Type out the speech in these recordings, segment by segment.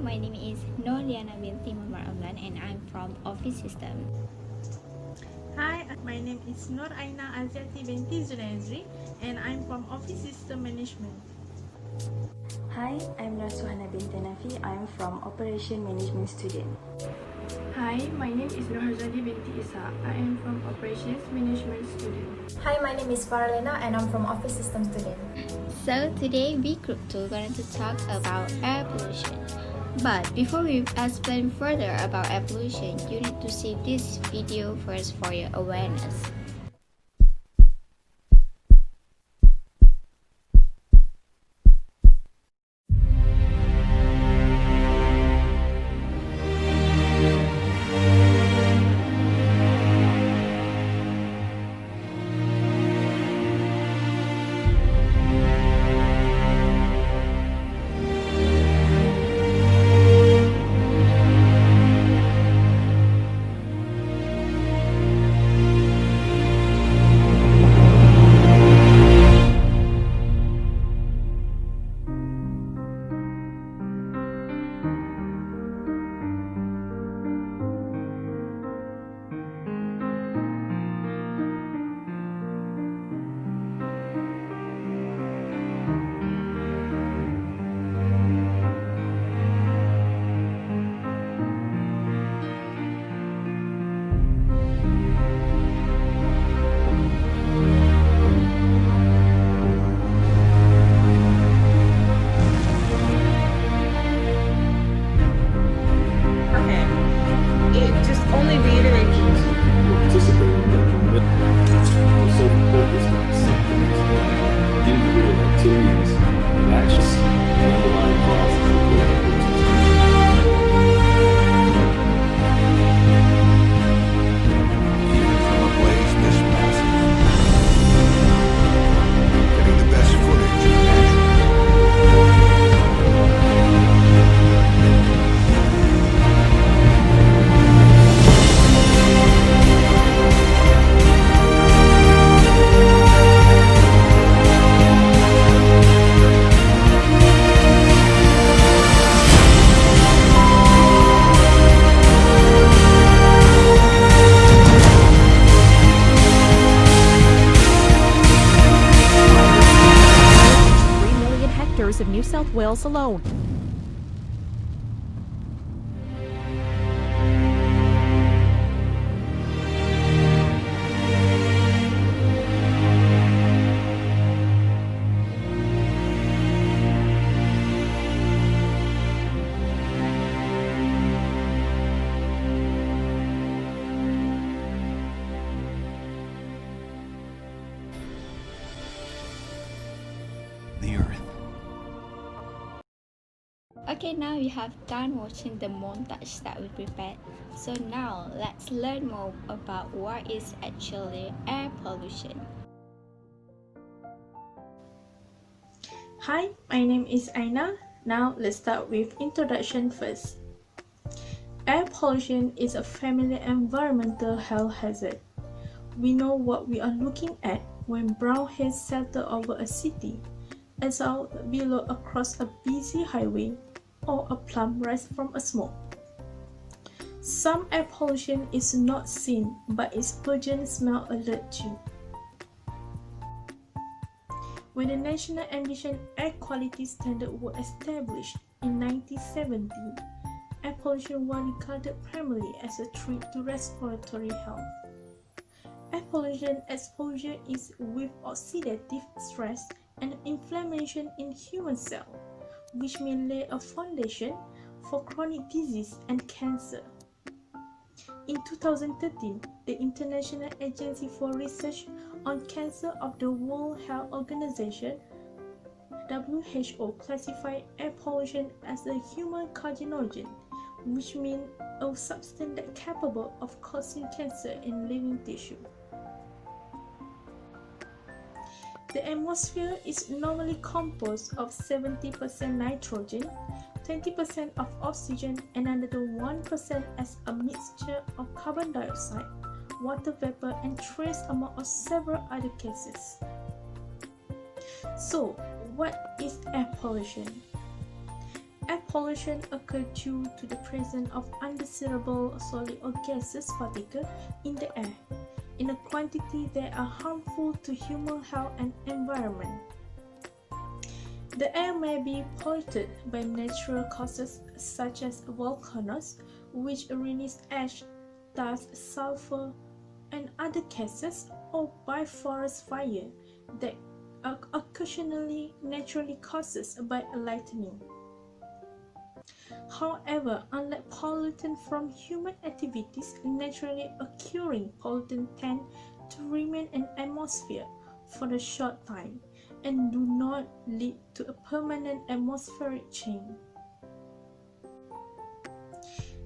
my name is Noliana binti Muhammad Amlan and I'm from Office System. Hi, my name is Nur Aina Aziati binti Zunaizri and I'm from Office System Management. Hi, I'm Rasuhana binti Nafi. I'm from Operation Management student. Hi, my name is Nohazadi binti Isa. I am from Operations Management student. Hi, my name is Farlena and I'm from Office System student. So today we Group 2 going to talk about air pollution. But before we explain further about air pollution, you need to see this video first for your awareness. Only reiterates participating in the self-focused on symptoms, individual activities, and actions, and underlying causes of Even from a blaze this massive, getting the best footage of natural. Of New South Wales alone. The Earth. Okay, now you have done watching the montage that we prepared. So now let's learn more about what is actually air pollution. Hi, my name is Aina. Now let's start with introduction first. Air pollution is a familiar environmental health hazard. We know what we are looking at when brown haze settle over a city, as out below across a busy highway, or a plum rise from a smoke. Some air pollution is not seen, but its pungent smell alerts you. When the National Emission Air Quality Standard was established in 1970, air pollution was regarded primarily as a threat to respiratory health. Air pollution exposure is with oxidative stress and inflammation in human cells, which may lay a foundation for chronic disease and cancer. In 2013, the International Agency for Research on Cancer of the World Health Organization (WHO) classified air pollution as a human carcinogen, which means a substance that is capable of causing cancer in living tissue. The atmosphere is normally composed of 70% nitrogen, 20% of oxygen, and another 1% as a mixture of carbon dioxide, water vapor, and trace amount of several other gases. So, what is air pollution? Air pollution occurs due to the presence of undesirable solid or gaseous particles in the air, in a quantity that are harmful to human health and environment. The air may be polluted by natural causes such as volcanoes, which release ash, dust, sulfur, and other gases, or by forest fire that are occasionally naturally caused by lightning. However, unlike pollutants from human activities, naturally occurring pollutants tend to remain in the atmosphere for a short time and do not lead to a permanent atmospheric change.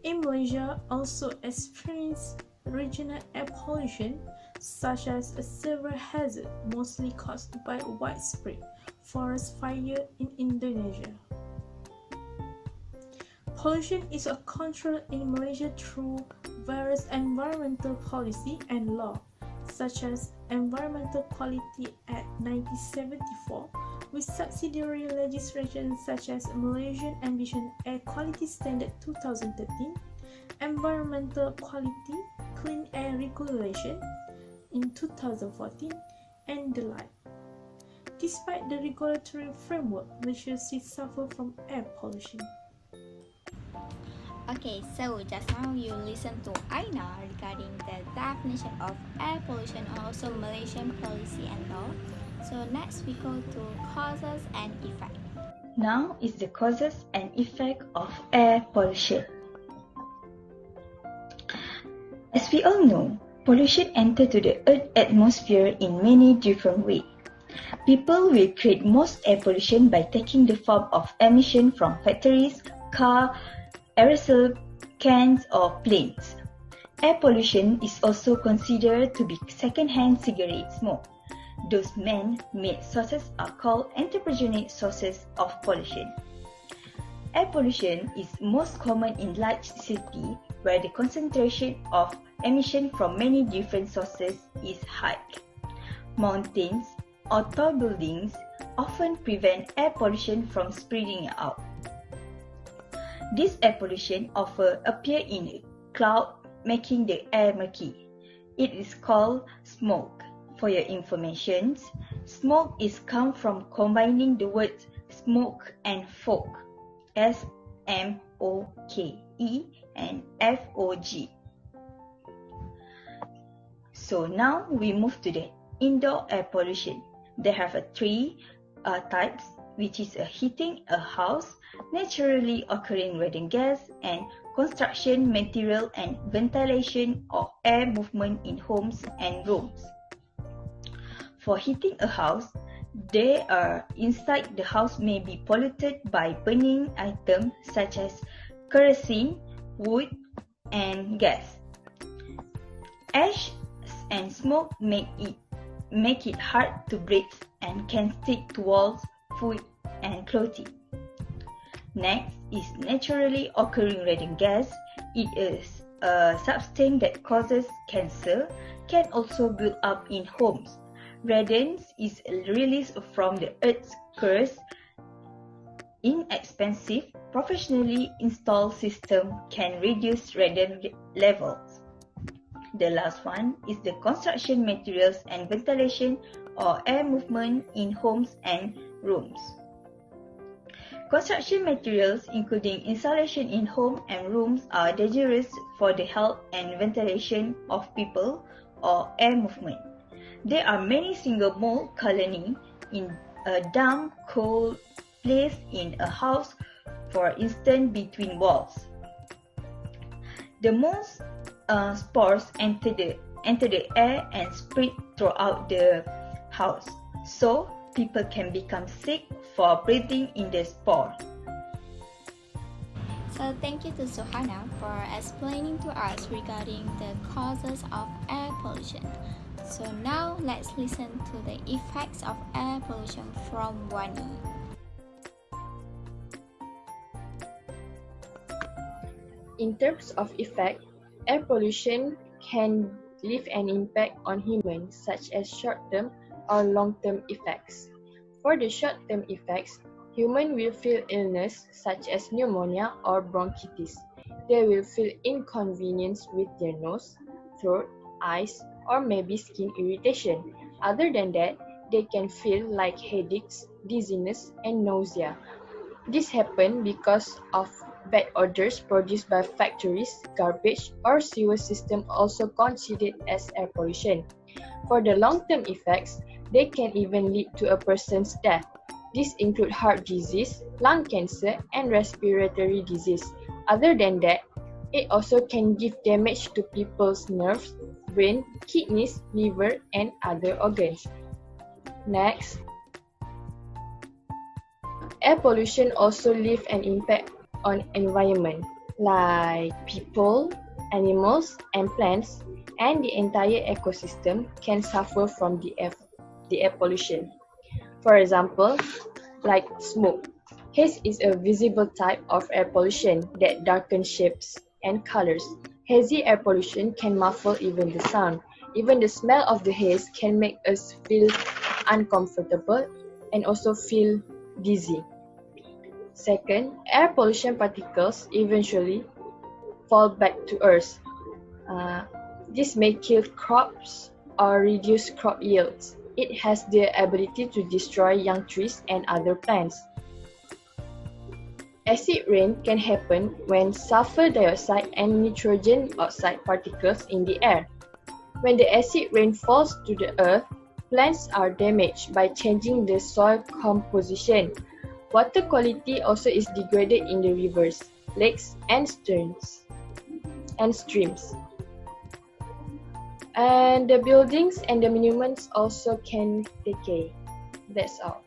In Malaysia, also experienced regional air pollution, such as a severe hazard mostly caused by widespread forest fire in Indonesia. Pollution is controlled in Malaysia through various environmental policy and law, such as Environmental Quality Act 1974, with subsidiary legislation such as Malaysian Ambition Air Quality Standard 2013, Environmental Quality Clean Air Regulation in 2014, and the like. Despite the regulatory framework, Malaysia still suffers from air pollution. Okay, so just now you listened to Aina regarding the definition of air pollution and also Malaysian policy and law. So next we go to causes and effect. Now is the causes and effect of air pollution. As we all know, pollution enters to the Earth's atmosphere in many different ways. People will create most air pollution by taking the form of emission from factories, cars, aerosol cans or planes. Air pollution is also considered to be second-hand cigarette smoke. Those man-made sources are called anthropogenic sources of pollution. Air pollution is most common in large cities where the concentration of emission from many different sources is high. Mountains or tall buildings often prevent air pollution from spreading out. This air pollution often appears in a cloud, making the air murky. It is called smoke. For your information, smoke is come from combining the words smoke and fog, S-M-O-K-E and F-O-G. So now we move to the indoor air pollution. They have three types, which is heating a house, naturally occurring radiant gas, and construction material and ventilation or air movement in homes and rooms. For heating a house, they are inside the house may be polluted by burning items such as kerosene, wood, and gas. Ash and smoke make it hard to breathe and can stick to walls, food, and clothing. Next is naturally occurring radiant gas. It is a substance that causes cancer, can also build up in homes. Radon is released from the Earth's crust. Inexpensive, professionally installed system can reduce radon levels. The last one is the construction materials and ventilation or air movement in homes and rooms. Construction materials, including insulation in home and rooms, are dangerous for the health and ventilation of people or air movement. There are many single mold colonies in a damp, cold place in a house, for instance between walls. The most spores enter the air and spread throughout the house, so people can become sick for breathing in the spore. So thank you to Suhana for explaining to us regarding the causes of air pollution. So now let's listen to the effects of air pollution from Wani. In terms of effect, air pollution can leave an impact on humans such as short-term or long-term effects. For the short-term effects, Humans will feel illness such as pneumonia or bronchitis. They will feel inconvenience with their nose, throat, eyes, or maybe skin irritation. Other than that, they can feel like headaches, dizziness, and nausea. This happens because of bad odors produced by factories, garbage, or sewer system also considered as air pollution. For the long-term effects, they can even lead to a person's death. These include heart disease, lung cancer, and respiratory disease. Other than that, it also can give damage to people's nerves, brain, kidneys, liver, and other organs. Next, air pollution also leave an impact on environment, like people, animals, and plants, and the entire ecosystem can suffer from the air pollution. For example, like smoke. Haze is a visible type of air pollution that darkens shapes and colors. Hazy air pollution can muffle even the sound. Even the smell of the haze can make us feel uncomfortable and also feel dizzy. Second, air pollution particles eventually fall back to Earth. This may kill crops or reduce crop yields. It has the ability to destroy young trees and other plants. Acid rain can happen when sulfur dioxide and nitrogen oxide particles in the air. When the acid rain falls to the earth, plants are damaged by changing the soil composition. Water quality also is degraded in the rivers, lakes, and streams. And the buildings and the monuments also can decay. That's all.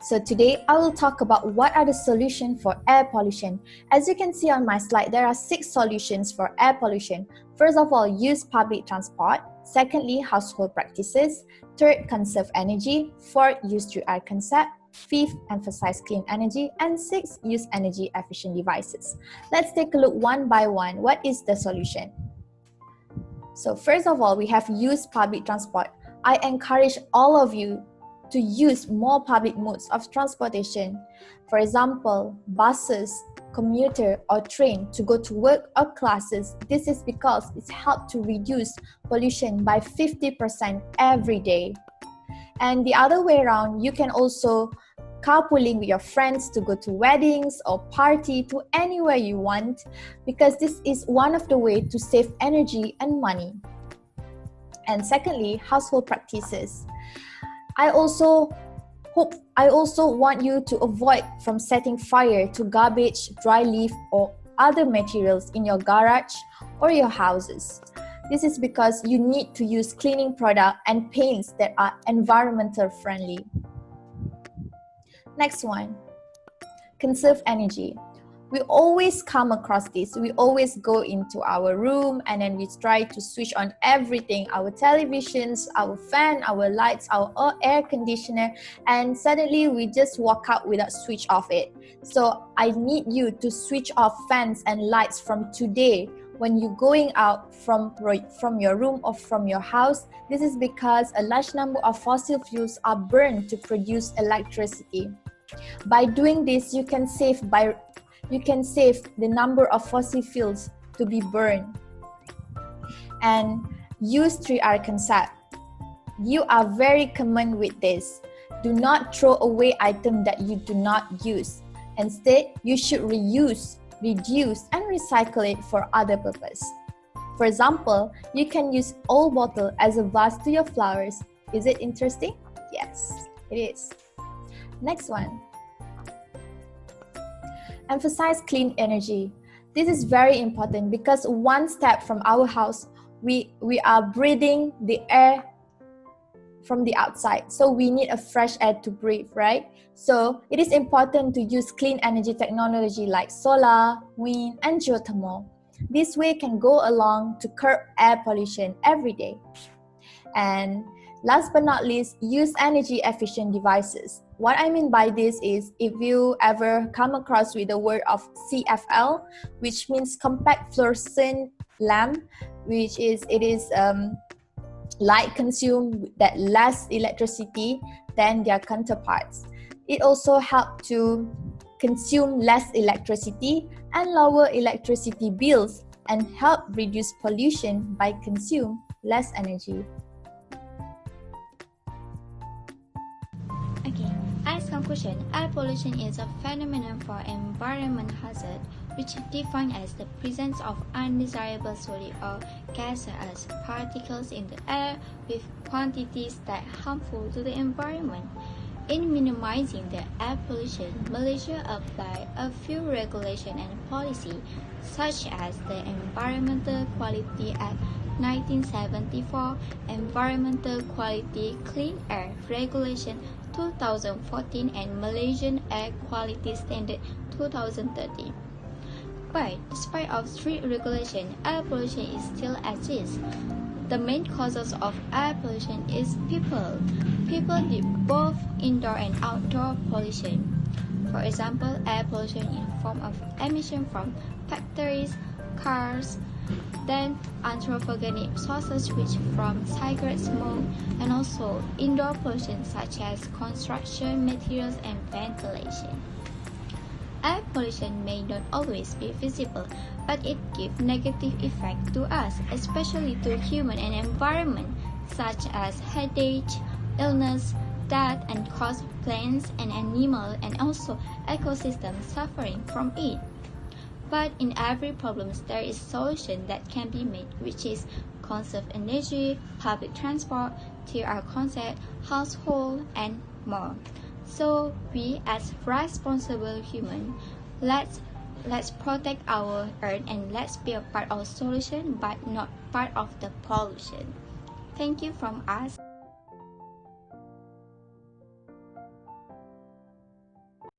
So today I will talk about what are the solutions for air pollution. As you can see on my slide, there are 6 solutions for air pollution. First of all, use public transport. Secondly, household practices. Third, conserve energy. Fourth, use 3R concept. Fifth, emphasize clean energy. And sixth, use energy efficient devices. Let's take a look one by one. What is the solution? So first of all, we have use public transport. I encourage all of you to use more public modes of transportation. For example, buses, commuter, or train to go to work or classes. This is because it's helped to reduce pollution by 50% every day. And the other way around, you can also carpooling with your friends to go to weddings or party to anywhere you want, because this is one of the ways to save energy and money. And secondly, household practices. I also want you to avoid from setting fire to garbage, dry leaf, or other materials in your garage or your houses. This is because you need to use cleaning products and paints that are environmental friendly. Next one, conserve energy. We always come across this. We always go into our room and then we try to switch on everything, our televisions, our fan, our lights, our air conditioner, and suddenly we just walk out without switch off it. So I need you to switch off fans and lights from today when you're going out from your room or from your house. This is because a large number of fossil fuels are burned to produce electricity. By doing this, you can save the number of fossil fuels to be burned. And use 3R concept. You are very common with this. Do not throw away items that you do not use. Instead, you should reuse, reduce, and recycle it for other purpose. For example, you can use old bottle as a vase to your flowers. Is it interesting? Yes, it is. Next one. Emphasize clean energy. This is very important because one step from our house, we are breathing the air from the outside. So we need a fresh air to breathe, right? So it is important to use clean energy technology like solar, wind, and geothermal. This way can go along to curb air pollution every day. And last but not least, use energy efficient devices. What I mean by this is, if you ever come across with the word of CFL, which means compact fluorescent lamp, which is like consume that less electricity than their counterparts. It also helps to consume less electricity and lower electricity bills and help reduce pollution by consume less energy. Okay, as conclusion, air pollution is a phenomenon for environment hazard which is defined as the presence of undesirable solid or gases as particles in the air with quantities that are harmful to the environment. In minimizing the air pollution, Malaysia applied a few regulations and policies such as the Environmental Quality Act 1974, Environmental Quality Clean Air Regulation 2014 and Malaysian Air Quality Standard 2013. But despite of strict regulation, air pollution is still exists. The main causes of air pollution is people. People did both indoor and outdoor pollution. For example, air pollution in the form of emission from factories, cars, then anthropogenic sources which from cigarette smoke, and also indoor pollution such as construction materials and ventilation. Air pollution may not always be visible, but it gives negative effect to us, especially to human and environment, such as headache, illness, death, and cause plants and animals and also ecosystems suffering from it. But in every problem, there is a solution that can be made, which is conserve energy, public transport, TR concept, household, and more. So we, as responsible humans, let's protect our earth and let's be a part of the solution, but not part of the pollution. Thank you from us.